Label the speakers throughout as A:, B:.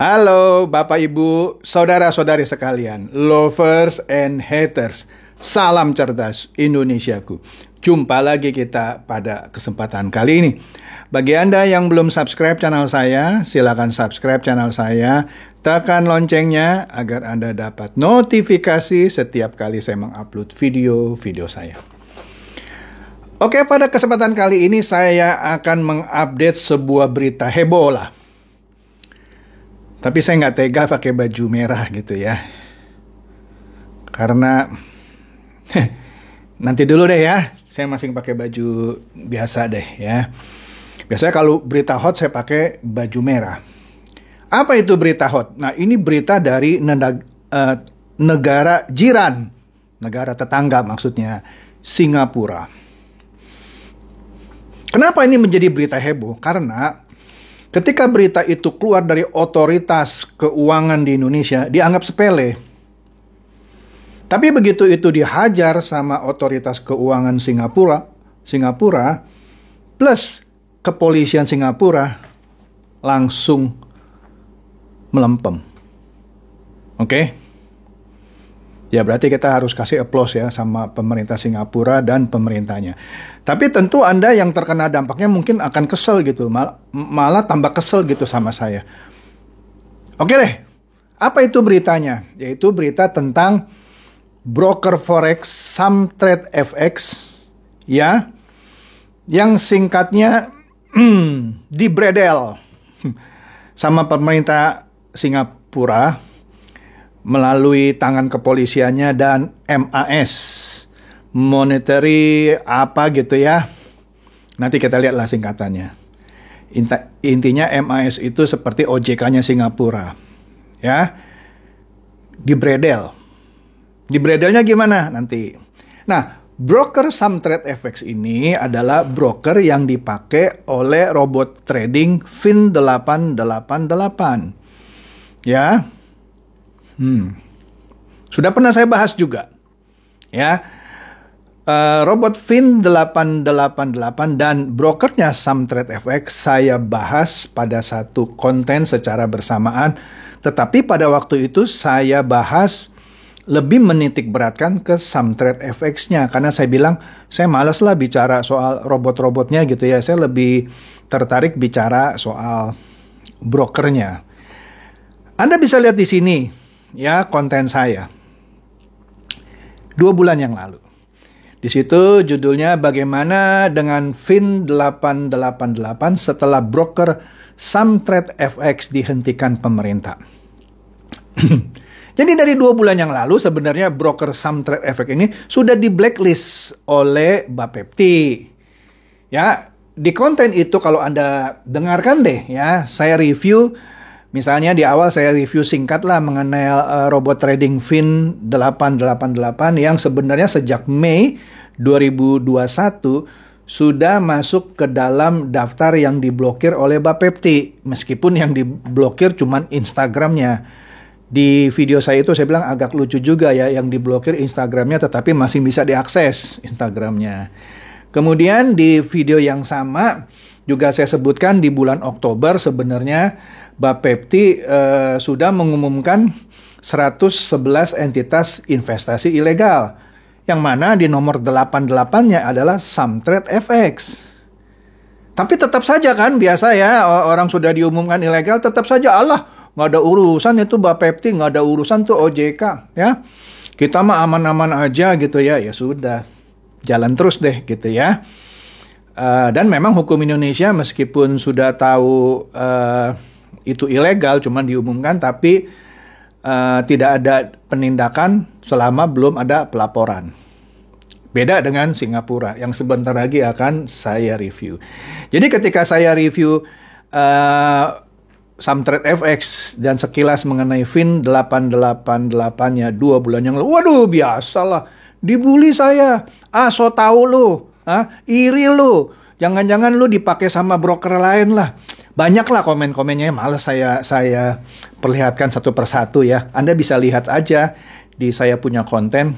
A: Halo Bapak Ibu, saudara-saudari sekalian, lovers and haters. Salam cerdas Indonesiaku. Jumpa lagi kita pada kesempatan kali ini. Bagi Anda yang belum subscribe channel saya, silakan subscribe channel saya. Tekan loncengnya agar Anda dapat notifikasi setiap kali saya mengupload video-video saya. Oke, pada kesempatan kali ini saya akan mengupdate sebuah berita heboh lah. Tapi saya nggak tega pakai baju merah gitu ya. Karena nanti dulu deh ya. Saya masih pakai baju biasa deh ya. Biasanya kalau berita hot saya pakai baju merah. Apa itu berita hot? Nah, ini berita dari negara jiran. Negara tetangga maksudnya, Singapura. Kenapa ini menjadi berita heboh? Karena ketika berita itu keluar dari otoritas keuangan di Indonesia, dianggap sepele. Tapi begitu itu dihajar sama otoritas keuangan Singapura plus kepolisian Singapura, langsung melempem. Oke? Ya berarti kita harus kasih applause ya sama pemerintah Singapura dan pemerintahnya. Tapi tentu Anda yang terkena dampaknya mungkin akan kesel gitu. Malah tambah kesel gitu sama saya. Oke deh. Apa itu beritanya? Yaitu berita tentang broker forex Samtrade.fx ya. Yang singkatnya dibredel sama pemerintah Singapura melalui tangan kepolisiannya dan MAS, monetary apa gitu ya. Nanti kita lihatlah singkatannya. Intinya MAS itu seperti OJK-nya Singapura. Ya. Dibredel. Dibredelnya gimana nanti? Nah, broker Samtrade.fx ini adalah broker yang dipakai oleh robot trading Fin888. Ya. Sudah pernah saya bahas juga. Ya. Robot Fin888 dan brokernya Samtrade.fx saya bahas pada satu konten secara bersamaan. Tetapi pada waktu itu saya bahas lebih menitik beratkan ke Samtrade.fx-nya. Karena saya bilang, saya malas lah bicara soal robot-robotnya gitu ya. Saya lebih tertarik bicara soal brokernya. Anda bisa lihat di sini. Ya, konten saya 2 bulan yang lalu. Di situ judulnya bagaimana dengan Fin888 setelah broker Samtrade.fx dihentikan pemerintah. Jadi dari 2 bulan yang lalu sebenarnya broker Samtrade.fx ini sudah di blacklist oleh Bapepti. Ya, di konten itu kalau Anda dengarkan deh ya, saya review. Misalnya di awal saya review singkat lah mengenai robot trading Fin888 yang sebenarnya sejak Mei 2021 sudah masuk ke dalam daftar yang diblokir oleh Bapepti. Meskipun yang diblokir cuma Instagramnya. Di video saya itu saya bilang agak lucu juga ya, yang diblokir Instagramnya tetapi masih bisa diakses Instagramnya. Kemudian di video yang sama juga saya sebutkan di bulan Oktober sebenarnya Bapepti sudah mengumumkan 111 entitas investasi ilegal. Yang mana di nomor 88-nya adalah Samtrade.fx. Tapi tetap saja kan biasa ya, orang sudah diumumkan ilegal tetap saja Allah, nggak ada urusan itu Bapepti, nggak ada urusan tuh OJK ya. Kita mah aman-aman aja gitu ya. Ya sudah, jalan terus deh gitu ya. Dan memang hukum Indonesia meskipun sudah tahu itu ilegal, cuman diumumkan, tapi tidak ada penindakan selama belum ada pelaporan. Beda dengan Singapura, yang sebentar lagi akan saya review. Jadi ketika saya review Samtrade.fx dan sekilas mengenai Fin888-nya 2 bulan yang lalu, waduh biasalah, dibully saya. So tahu lu, iri lu, jangan-jangan lu dipakai sama broker lain lah. Banyaklah komen-komennya, males saya perlihatkan satu persatu ya. Anda bisa lihat aja di saya punya konten.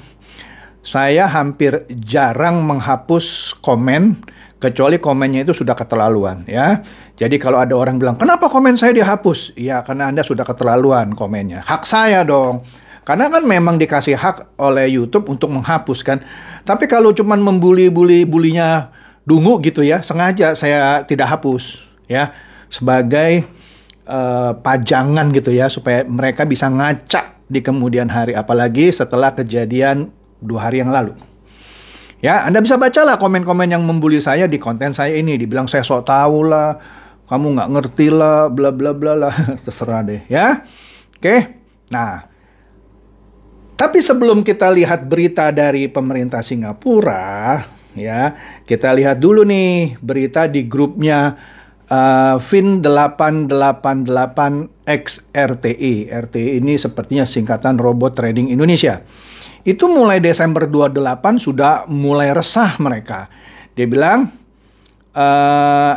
A: Saya hampir jarang menghapus komen kecuali komennya itu sudah keterlaluan ya. Jadi kalau ada orang bilang, kenapa komen saya dihapus? Iya, karena Anda sudah keterlaluan komennya. Hak saya dong. Karena kan memang dikasih hak oleh YouTube untuk menghapuskan. Tapi kalau cuman bulinya dungu gitu ya, sengaja saya tidak hapus ya, sebagai pajangan gitu ya, supaya mereka bisa ngaca di kemudian hari, apalagi setelah kejadian 2 hari yang lalu. Ya, Anda bisa bacalah komen-komen yang membuli saya di konten saya ini. Dibilang saya sok tahu lah, kamu nggak ngerti lah, bla bla bla lah. Terserah deh ya. Oke, nah. Tapi sebelum kita lihat berita dari pemerintah Singapura, ya, kita lihat dulu nih berita di grupnya Fin888X RTI. RTI ini sepertinya singkatan Robot Trading Indonesia. Itu mulai Desember 28 sudah mulai resah mereka. Dia bilang,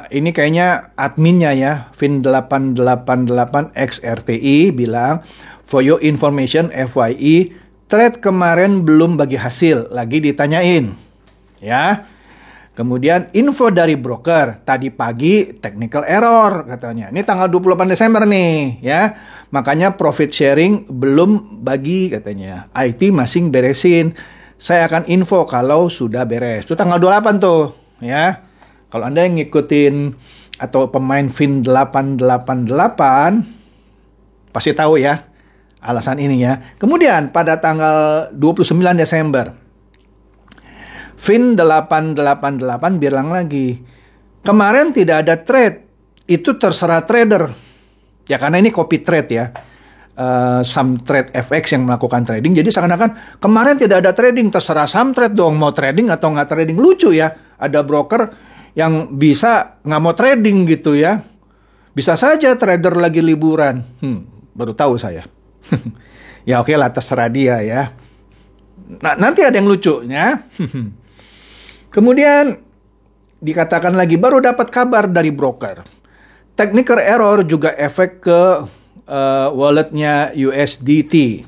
A: ini kayaknya adminnya ya, Fin888X RTI bilang, for your information FYI, trade kemarin belum bagi hasil, lagi ditanyain. Ya. Kemudian info dari broker, tadi pagi technical error katanya. Ini tanggal 28 Desember nih, ya. Makanya profit sharing belum bagi katanya. IT masih beresin. Saya akan info kalau sudah beres. Itu tanggal 28 tuh, ya. Kalau Anda yang ngikutin atau pemain Fin 888 pasti tahu ya alasan ini ya. Kemudian pada tanggal 29 Desember Fin 888 bilang lagi, kemarin tidak ada trade, itu terserah trader. Ya karena ini copy trade ya, Samtrade FX yang melakukan trading. Jadi seakan-akan kemarin tidak ada trading, terserah Samtrade dong mau trading atau nggak trading. Lucu ya, ada broker yang bisa nggak mau trading gitu ya. Bisa saja trader lagi liburan. Baru tahu saya. Ya oke lah, terserah dia ya. Nah, nanti ada yang lucunya. Kemudian dikatakan lagi baru dapat kabar dari broker. Technical error juga efek ke walletnya USDT,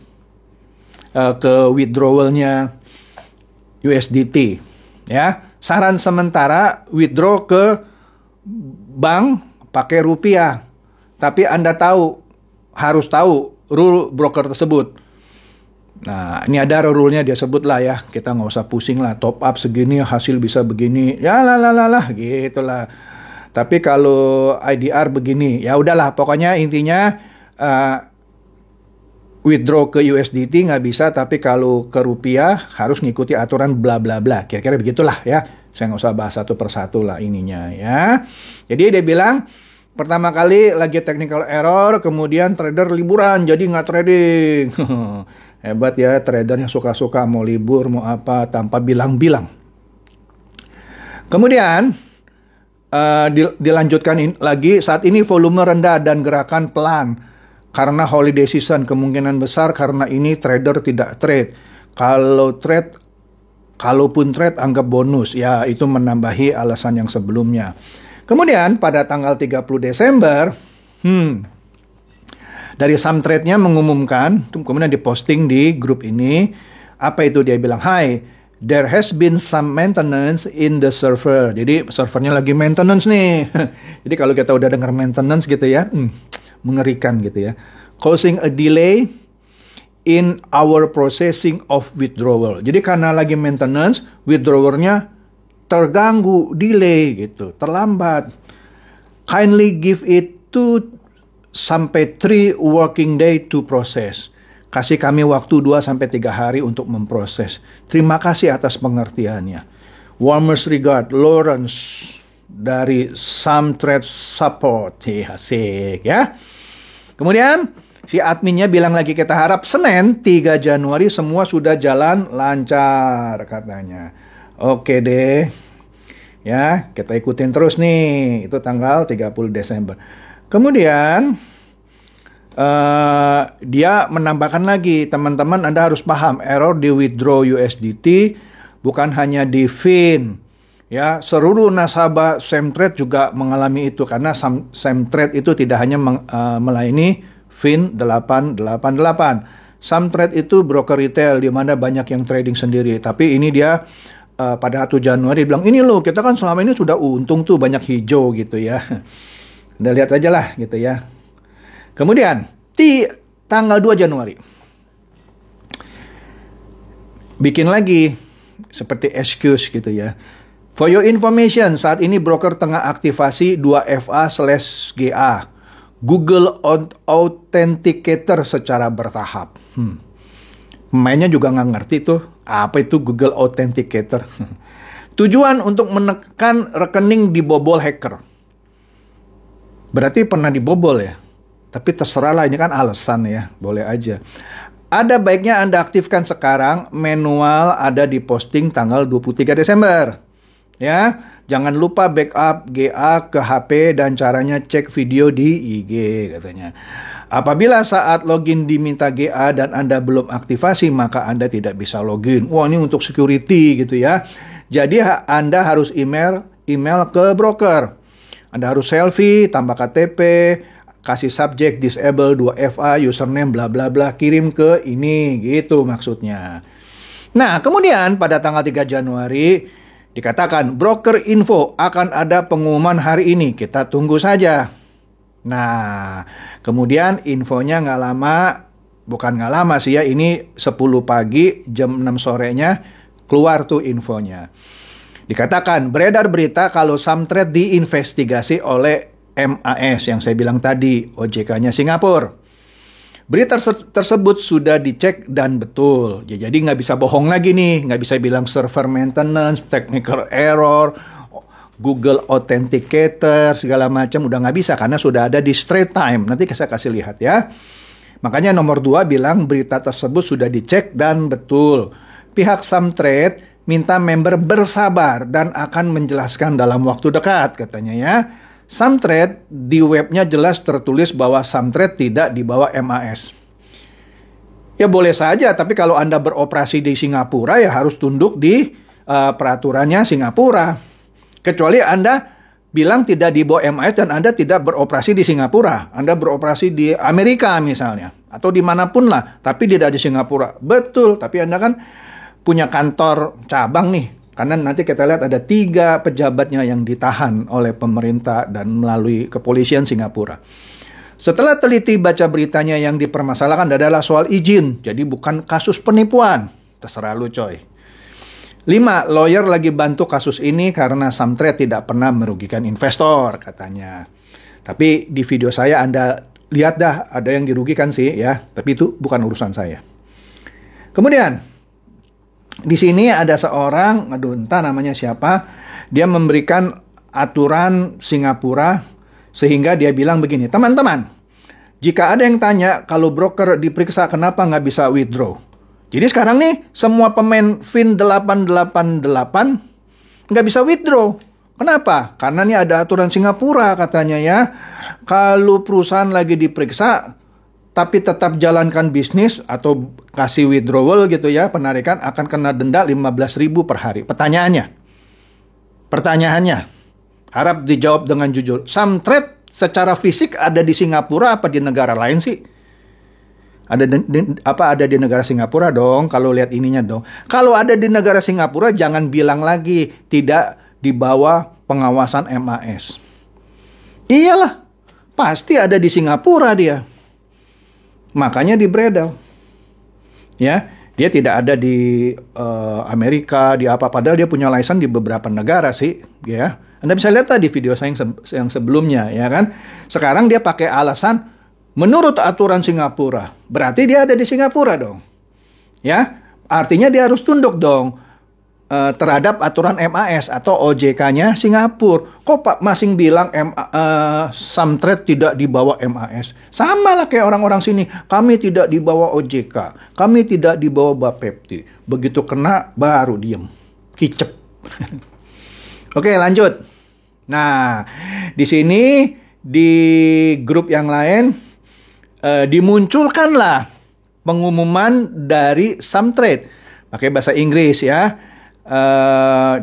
A: ke withdrawalnya USDT. Ya, saran sementara withdraw ke bank pakai rupiah. Tapi Anda harus tahu rule broker tersebut. Nah, ini ada rule-nya dia sebut lah ya. Kita nggak usah pusing lah, top up segini hasil bisa begini. Ya lah gitulah. Tapi kalau IDR begini, ya udahlah. Pokoknya intinya withdraw ke USDT nggak bisa, tapi kalau ke rupiah harus ngikuti aturan bla bla bla. Kira-kira begitulah ya. Saya nggak usah bahas satu persatu lah ininya ya. Jadi dia bilang pertama kali lagi technical error, kemudian trader liburan, jadi nggak trading. Hebat ya tradernya, suka-suka mau libur mau apa tanpa bilang-bilang. Kemudian dilanjutkan lagi, saat ini volume rendah dan gerakan pelan karena holiday season, kemungkinan besar karena ini trader tidak trade. Kalaupun trade anggap bonus, ya itu menambahi alasan yang sebelumnya. Kemudian pada tanggal 30 Desember dari Samtrade-nya mengumumkan, kemudian diposting di grup ini, apa itu dia bilang, "Hi, there has been some maintenance in the server." Jadi servernya lagi maintenance nih. Jadi kalau kita udah dengar maintenance gitu ya, mengerikan gitu ya. Causing a delay in our processing of withdrawal. Jadi karena lagi maintenance, withdrawal-nya terganggu, delay gitu, terlambat. Kindly give it 2 sampai 3 working day to process. Kasih kami waktu 2 sampai 3 hari untuk memproses. Terima kasih atas pengertiannya. Warmest regard, Lawrence dari Samtrade Support. Asik ya. Kemudian si adminnya bilang lagi, kita harap Senin 3 Januari semua sudah jalan lancar katanya. Oke deh. Ya, kita ikutin terus nih. Itu tanggal 30 Desember. Kemudian dia menambahkan lagi, teman-teman Anda harus paham, error di withdraw USDT bukan hanya di Fin. Ya, seluruh nasabah Samtrade juga mengalami itu karena Samtrade itu tidak hanya melayani Fin 888. Samtrade itu broker retail di mana banyak yang trading sendiri, tapi ini dia pada 1 Januari bilang, ini loh kita kan selama ini sudah untung tuh banyak hijau gitu ya. Udah lihat aja lah gitu ya. Kemudian di tanggal 2 Januari bikin lagi seperti excuse gitu ya. For your information, saat ini broker tengah aktivasi 2FA/GA Google Authenticator secara bertahap. Pemainnya juga nggak ngerti tuh apa itu Google Authenticator. Tujuan untuk menekan rekening dibobol hacker. Berarti pernah dibobol ya. Tapi terserah lah, ini kan alasan ya, boleh aja. Ada baiknya Anda aktifkan sekarang, manual ada di posting tanggal 23 Desember. Ya, jangan lupa backup GA ke HP dan caranya cek video di IG katanya. Apabila saat login diminta GA dan Anda belum aktivasi, maka Anda tidak bisa login. Wah, ini untuk security gitu ya. Jadi Anda harus email ke broker. Anda harus selfie, tambah KTP, kasih subjek disable 2FA, username bla bla bla, kirim ke ini gitu maksudnya. Nah, kemudian pada tanggal 3 Januari dikatakan broker info akan ada pengumuman hari ini, kita tunggu saja. Nah, kemudian infonya bukan nggak lama sih ya, ini 10 pagi jam 6 sorenya keluar tuh infonya. Dikatakan beredar berita kalau Samtrade diinvestigasi oleh MAS yang saya bilang tadi, OJK-nya Singapura. Berita tersebut sudah dicek dan betul. Ya, jadi nggak bisa bohong lagi nih. Nggak bisa bilang server maintenance, technical error, Google Authenticator, segala macam. Udah nggak bisa karena sudah ada di Straits Times. Nanti saya kasih lihat ya. Makanya nomor 2 bilang berita tersebut sudah dicek dan betul. Pihak Samtrade minta member bersabar dan akan menjelaskan dalam waktu dekat katanya ya. Samtrade di webnya jelas tertulis bahwa Samtrade tidak di bawah MAS. Ya boleh saja, tapi kalau Anda beroperasi di Singapura ya harus tunduk di peraturannya Singapura. Kecuali Anda bilang tidak di bawah MAS dan Anda tidak beroperasi di Singapura. Anda beroperasi di Amerika misalnya, atau dimanapun lah, tapi tidak di Singapura. Betul, tapi Anda kan punya kantor cabang nih. Karena nanti kita lihat ada 3 pejabatnya yang ditahan oleh pemerintah dan melalui kepolisian Singapura. Setelah teliti baca beritanya, yang dipermasalahkan adalah soal izin. Jadi bukan kasus penipuan. Terserah lu coy. 5. Lawyer lagi bantu kasus ini karena Samtrade tidak pernah merugikan investor katanya. Tapi di video saya Anda lihat dah ada yang dirugikan sih ya. Tapi itu bukan urusan saya. Kemudian di sini ada seorang, entah namanya siapa, dia memberikan aturan Singapura sehingga dia bilang begini, teman-teman, jika ada yang tanya kalau broker diperiksa kenapa nggak bisa withdraw. Jadi sekarang nih semua pemain FIN 888 nggak bisa withdraw. Kenapa? Karena nih ada aturan Singapura katanya ya, kalau perusahaan lagi diperiksa tapi tetap jalankan bisnis atau kasih withdrawal gitu ya, penarikan akan kena denda 15.000 per hari. Pertanyaannya, harap dijawab dengan jujur. Samtrade secara fisik ada di Singapura apa di negara lain sih? Ada di negara Singapura dong, kalau lihat ininya dong. Kalau ada di negara Singapura, jangan bilang lagi tidak di bawah pengawasan MAS. Iyalah, pasti ada di Singapura dia. Makanya di Bredel. Ya, dia tidak ada di Amerika, di apa, padahal dia punya license di beberapa negara sih, ya. Anda bisa lihat tadi video saya yang sebelumnya, ya kan. Sekarang dia pakai alasan menurut aturan Singapura. Berarti dia ada di Singapura dong. Ya, artinya dia harus tunduk dong terhadap aturan MAS atau OJK-nya Singapura. Kok Pak Masing bilang Samtrade tidak di bawah MAS? Sama lah kayak orang-orang sini. Kami tidak di bawah OJK. Kami tidak di bawah Bapepti. Begitu kena baru diem. Kicep. Oke, lanjut. Nah, di sini di grup yang lain dimunculkanlah pengumuman dari Samtrade. Pakai bahasa Inggris ya.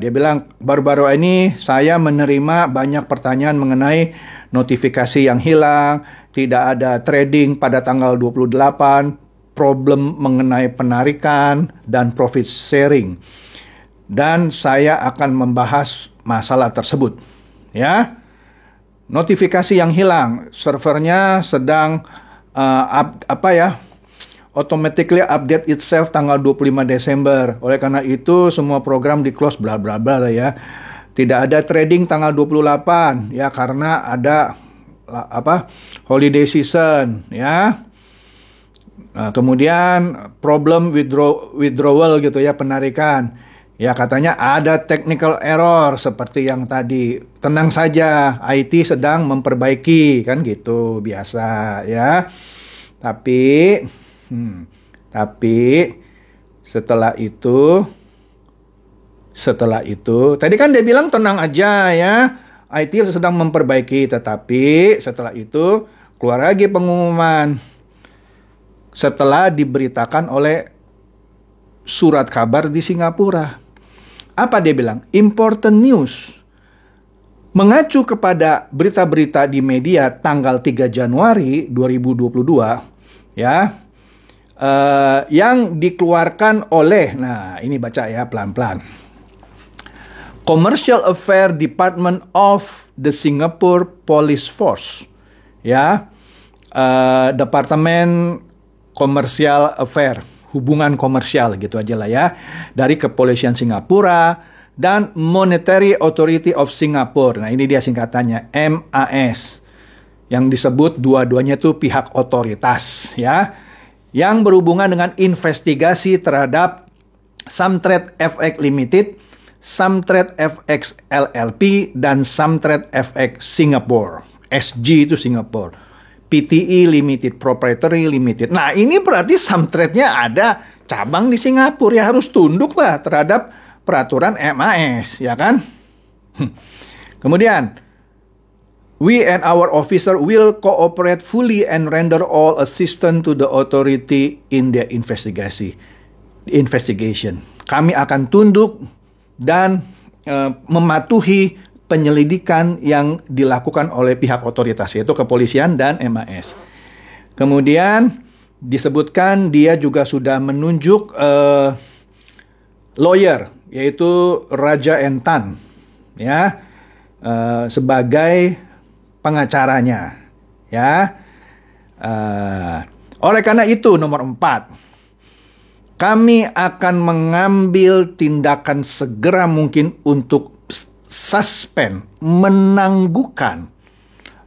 A: Dia bilang baru-baru ini saya menerima banyak pertanyaan mengenai notifikasi yang hilang, tidak ada trading pada tanggal 28, problem mengenai penarikan dan profit sharing. dan saya akan membahas masalah tersebut. Ya, notifikasi yang hilang, servernya sedang automatically update itself tanggal 25 Desember. Oleh karena itu semua program di close bla bla bla ya. Tidak ada trading tanggal 28 ya karena ada holiday season ya. Nah, kemudian problem withdrawal gitu ya, penarikan. Ya katanya ada technical error seperti yang tadi. Tenang saja, IT sedang memperbaiki kan gitu, biasa ya. Tapi setelah itu tadi kan dia bilang tenang aja ya, IT sedang memperbaiki, tetapi setelah itu keluar lagi pengumuman setelah diberitakan oleh surat kabar di Singapura. Apa dia bilang? Important news. Mengacu kepada berita-berita di media tanggal 3 Januari 2022 ya, yang dikeluarkan oleh, nah ini baca ya pelan-pelan, Commercial Affairs Department of the Singapore Police Force ya, Departemen Commercial Affairs, hubungan komersial gitu aja lah ya, dari Kepolisian Singapura dan Monetary Authority of Singapore. Nah ini dia singkatannya, MAS, yang disebut dua-duanya itu pihak otoritas ya, yang berhubungan dengan investigasi terhadap Samtrade FX Limited, Samtrade FX LLP, dan Samtrade FX Singapore. SG itu Singapore. PTE Limited, Proprietary Limited. Nah ini berarti Samtrade-nya ada cabang di Singapura, ya harus tunduk lah terhadap peraturan MAS, ya kan? Kemudian, we and our officer will cooperate fully and render all assistance to the authority in their investigation. Kami akan tunduk dan mematuhi penyelidikan yang dilakukan oleh pihak otoritas, yaitu kepolisian dan MAS. Kemudian disebutkan dia juga sudah menunjuk lawyer, yaitu Raja Entan, ya, sebagai pengacaranya, ya. Oleh karena itu, nomor 4, kami akan mengambil tindakan segera mungkin untuk suspend, menangguhkan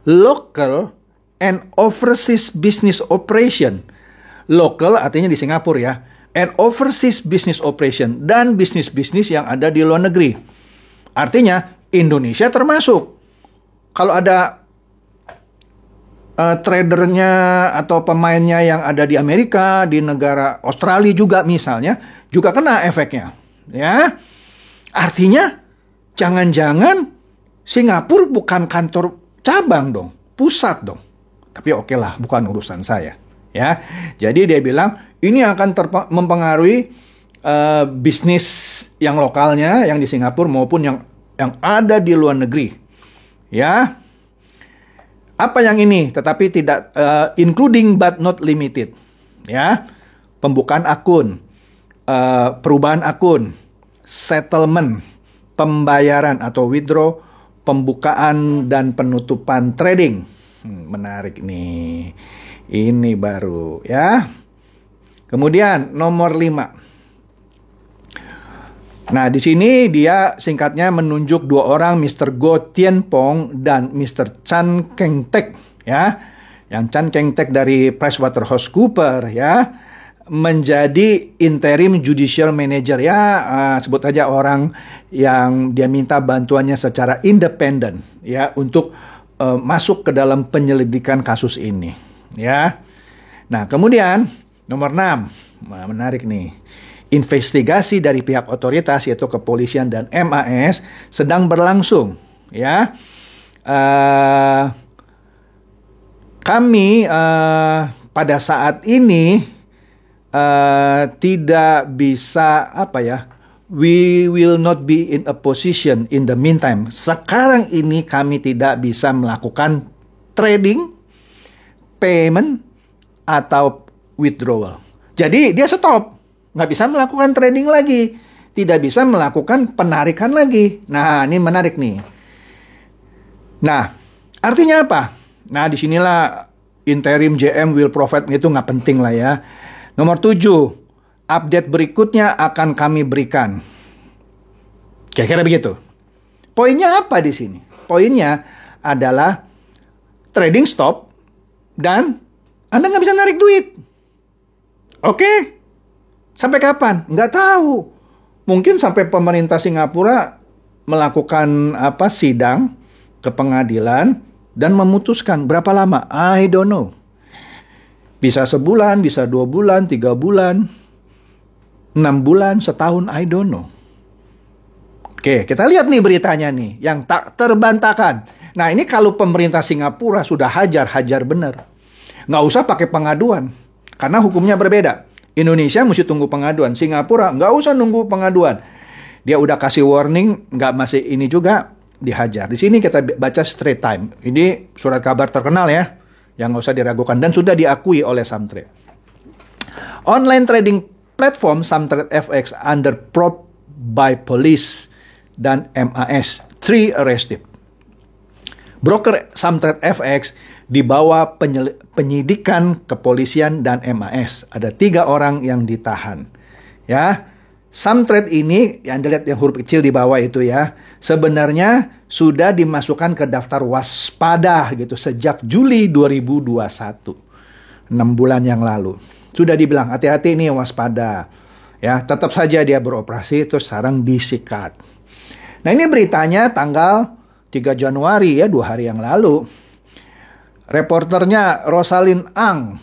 A: local and overseas business operation. Local artinya di Singapura ya, and overseas business operation, dan bisnis-bisnis yang ada di luar negeri. Artinya Indonesia termasuk. Kalau ada tradernya atau pemainnya yang ada di Amerika, di negara Australia juga misalnya, juga kena efeknya. Ya, artinya jangan-jangan Singapura bukan kantor cabang dong, pusat dong. Tapi oke lah, bukan urusan saya. Ya, jadi dia bilang ini akan mempengaruhi bisnis yang lokalnya, yang di Singapura maupun yang ada di luar negeri. Ya, apa yang ini? Tetapi tidak including but not limited. Ya, pembukaan akun, perubahan akun, settlement, pembayaran atau withdraw, pembukaan dan penutupan trading. Menarik nih. Ini baru ya. Kemudian nomor 5. Nah, di sini dia singkatnya menunjuk 2 orang, Mr. Goh Tien Pong dan Mr. Chan Keng Tek ya. Yang Chan Keng Tek dari PricewaterhouseCoopers ya, menjadi interim judicial manager ya, sebut aja orang yang dia minta bantuannya secara independen ya untuk masuk ke dalam penyelidikan kasus ini ya. Nah, kemudian nomor 6, menarik nih. Investigasi dari pihak otoritas yaitu kepolisian dan MAS sedang berlangsung ya. Kami pada saat ini tidak bisa we will not be in a position in the meantime. Sekarang ini kami tidak bisa melakukan trading, payment, atau withdrawal. Jadi dia stop, nggak bisa melakukan trading lagi. tidak bisa melakukan penarikan lagi. Nah, ini menarik nih. Nah, artinya apa? Nah, disinilah interim JM will provide itu nggak penting lah ya. Nomor 7, update berikutnya akan kami berikan. Kira-kira begitu. Poinnya apa di sini? Poinnya adalah trading stop dan Anda nggak bisa narik duit. Oke? Sampai kapan? Nggak tahu. Mungkin sampai pemerintah Singapura melakukan sidang ke pengadilan dan memutuskan berapa lama. I don't know. Bisa sebulan, bisa 2 bulan, 3 bulan, 6 bulan, setahun, I don't know. Oke, kita lihat nih beritanya nih, yang tak terbantahkan. Nah, ini kalau pemerintah Singapura sudah hajar bener. Nggak usah pakai pengaduan, karena hukumnya berbeda. Indonesia mesti tunggu pengaduan, Singapura nggak usah nunggu pengaduan. Dia udah kasih warning, nggak masih ini juga, dihajar. Di sini kita baca Straits Times. Ini surat kabar terkenal ya, yang nggak usah diragukan, dan sudah diakui oleh Samtrade. Online trading platform Samtrade FX under probe by police dan MAS, 3 arrested. Broker Samtrade FX dibawa penyidikan kepolisian dan MAS. Ada 3 orang yang ditahan. Ya, Samtrade ini yang dilihat yang huruf kecil di bawah itu ya, sebenarnya sudah dimasukkan ke daftar waspada gitu sejak Juli 2021. 6 bulan yang lalu. Sudah dibilang hati-hati nih waspada. Ya, tetap saja dia beroperasi terus sekarang disikat. Nah, ini beritanya tanggal 3 Januari ya, 2 hari yang lalu. Reporternya Rosalind Ang.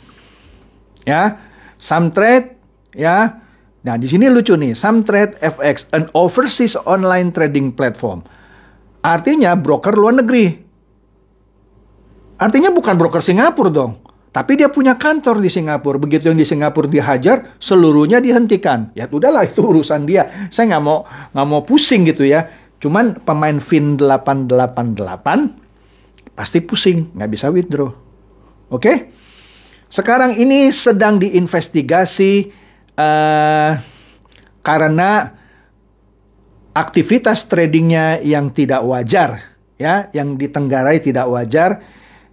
A: Ya, Samtrade ya. Nah, di sini lucu nih, Samtrade FX, an overseas online trading platform. Artinya broker luar negeri. Artinya bukan broker Singapura dong. Tapi dia punya kantor di Singapura. Begitu yang di Singapura dihajar, seluruhnya dihentikan. Ya udahlah, itu urusan dia. Saya nggak mau pusing gitu ya. Cuman pemain Fin 888 pasti pusing, nggak bisa withdraw. Oke? Sekarang ini sedang diinvestigasi karena aktivitas tradingnya yang tidak wajar, ya, yang ditenggarai tidak wajar,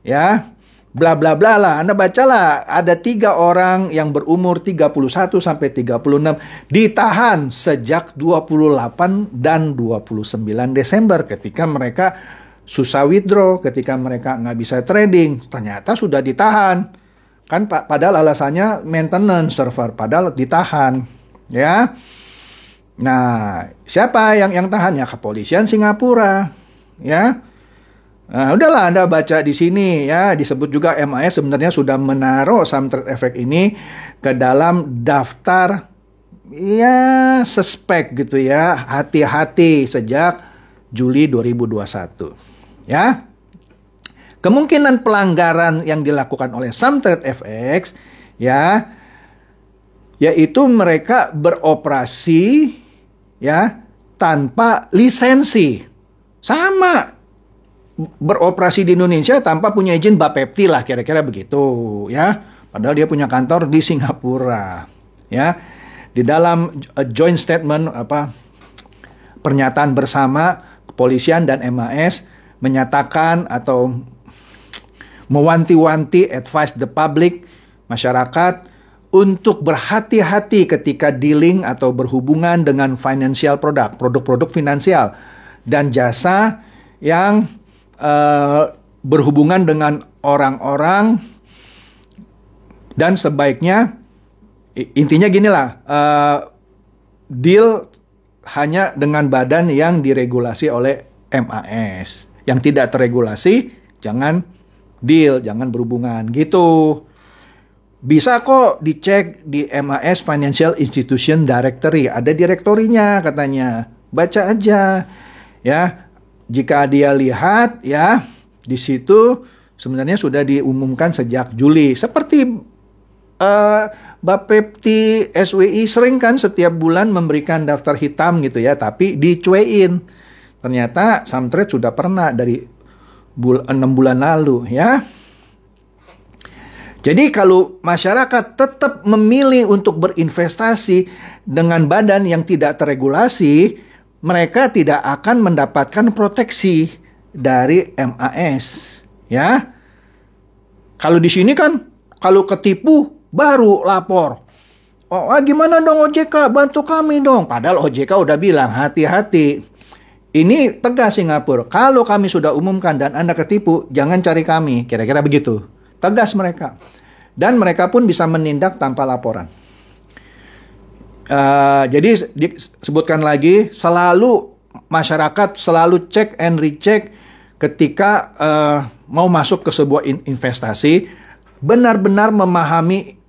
A: ya, bla bla bla lah. Anda bacalah, ada 3 orang yang berumur 31 sampai 36 ditahan sejak 28 dan 29 Desember ketika mereka susah withdraw, ketika mereka nggak bisa trading, ternyata sudah ditahan. Kan padahal alasannya maintenance server, padahal ditahan. Ya. Nah, siapa yang tahan? Ya kepolisian Singapura. Ya. Nah, udahlah Anda baca di sini ya, disebut juga MAS sebenarnya sudah menaruh Samtrade FX ini ke dalam daftar ya suspek gitu ya, hati-hati sejak Juli 2021. Ya, kemungkinan pelanggaran yang dilakukan oleh Samtrade FX ya, yaitu mereka beroperasi ya tanpa lisensi, sama beroperasi di Indonesia tanpa punya izin Bapepti lah, kira-kira begitu ya. Padahal dia punya kantor di Singapura ya. Di dalam joint statement pernyataan bersama kepolisian dan MAS menyatakan atau mewanti-wanti, advise the public, masyarakat untuk berhati-hati ketika dealing atau berhubungan dengan financial product, produk-produk finansial dan jasa yang berhubungan dengan orang-orang, dan sebaiknya intinya ginilah, deal hanya dengan badan yang diregulasi oleh MAS. Yang tidak terregulasi, jangan deal, jangan berhubungan, gitu. Bisa kok dicek di MAS Financial Institution Directory, ada direktorinya katanya. Baca aja, ya. Jika dia lihat, ya, di situ sebenarnya sudah diumumkan sejak Juli. Seperti Bapepti SWI sering kan setiap bulan memberikan daftar hitam gitu ya, tapi dicuein. Ternyata Samtrade sudah pernah dari 6 bulan lalu ya. Jadi kalau masyarakat tetap memilih untuk berinvestasi dengan badan yang tidak terregulasi, mereka tidak akan mendapatkan proteksi dari MAS. Ya, kalau di sini kan, kalau ketipu baru lapor. Oh, gimana dong OJK, bantu kami dong. Padahal OJK udah bilang hati-hati. Ini tegas Singapura. Kalau kami sudah umumkan dan Anda ketipu, jangan cari kami. Kira-kira begitu. Tegas mereka. Dan mereka pun bisa menindak tanpa laporan. Jadi disebutkan lagi, selalu masyarakat selalu cek and recheck ketika mau masuk ke sebuah investasi, benar-benar memahami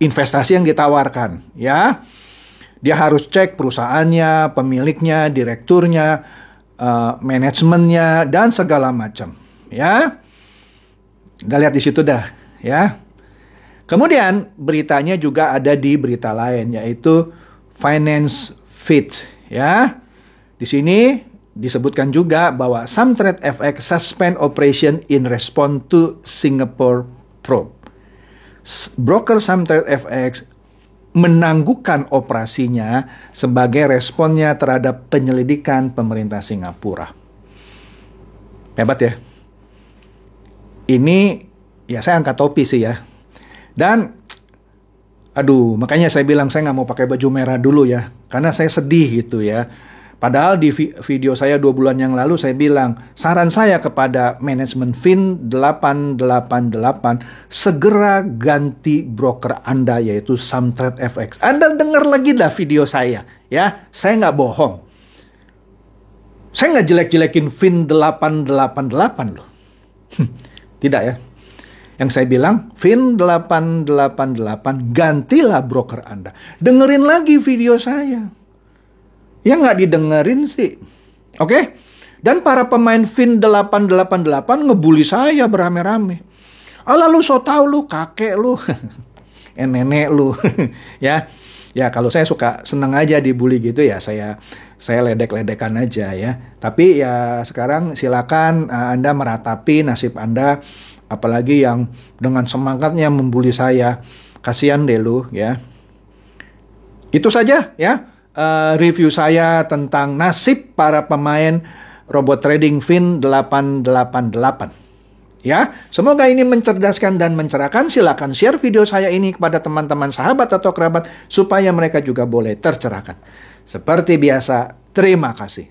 A: investasi yang ditawarkan. Ya, dia harus cek perusahaannya, pemiliknya, direkturnya, manajemennya, dan segala macam. Ya, kita lihat di situ dah. Ya. Kemudian beritanya juga ada di berita lain, yaitu Finance Fit. Ya, di sini disebutkan juga bahwa Samtrade FX suspend operation in response to Singapore probe. Broker Samtrade FX menangguhkan operasinya sebagai responnya terhadap penyelidikan pemerintah Singapura. Hebat ya. Ini ya saya angkat topi sih ya. Dan makanya saya bilang saya nggak mau pakai baju merah dulu ya, karena saya sedih gitu ya. Padahal di video saya 2 bulan yang lalu saya bilang, saran saya kepada manajemen Fin 888, segera ganti broker Anda, yaitu Samtrade FX. Anda dengar lagi dah video saya ya, saya nggak bohong. Saya nggak jelek-jelekin Fin 888 loh. Tidak ya. Yang saya bilang, Fin 888, gantilah broker Anda. Dengerin lagi video saya. Ya nggak didengerin sih. Oke? Dan para pemain Fin 888 ngebully saya beramai-ramai. Lalu so tau lu, kakek lu, nenek lu. Ya kalau saya suka seneng aja dibully gitu ya, saya ledek-ledekan aja ya. Tapi ya sekarang silakan Anda meratapi nasib Anda. Apalagi yang dengan semangatnya membuli saya. Kasihan deh lu ya. Itu saja ya review saya tentang nasib para pemain robot trading Fin 888. Ya, semoga ini mencerdaskan dan mencerahkan. Silakan share video saya ini kepada teman-teman sahabat atau kerabat supaya mereka juga boleh tercerahkan. Seperti biasa, terima kasih.